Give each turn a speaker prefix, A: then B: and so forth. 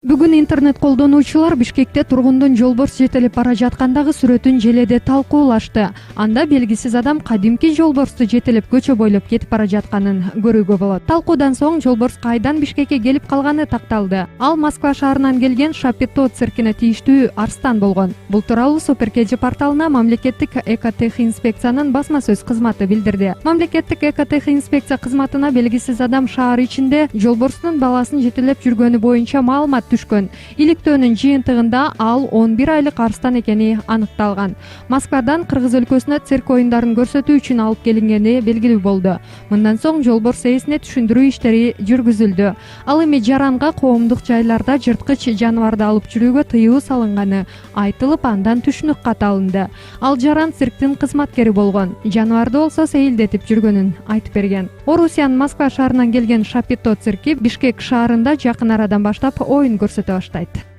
A: Бүгүн интернет колдонуучулар Бишкекте тургундун жолборс жетелеп бара жаткандагы сүрөтүн желеде талкуулашты. Анда белгисиз адам кадимки жолборсту жетелеп көчө бойлоп кетип бара жатканын көрүүгө болот. Талкуудан соң жолборс кайдан Бишкекке келип калганы такталды. Ал Москва шаарынан келген Шапито циркине тийиштүү арстан болгон. Бул тууралуу Супер KG порталына мамлекеттик экотех инспекциянын басма сөз кызматы билдирди. Мамлекеттик экотех инспекция кызматына белгисиз адам шаар ичинде жолборстун баласын жетелеп жүргөнү боюнча маалымат түшкөн. Иликтөөнүн жыйынтыгында ал 11 айлык арстан экени аныкталган. Москвадан Кыргыз өлкөсүнө цирк оюндарын көрсөтүү үчүн алып келингени белгилүү болду. Мындан соң жолборс ээсине түшүндүрүү иштери жүргүзүлдү. Ал эми жаранга коомдук жайларда жырткыч жаныбарды алып жүрүүгө тыюу салынганы айтылып, андан түшүнүк кат алынды. Ал жаран цирктин кызматкери болгон. Жаныбарды болсо сейилдетип жүргөнүн айтып берген. Орусиянын Москва шаарынан келген Шапито цирки Бишкек шаарында жакын арадан баштап оюн көрсөтө баштайт.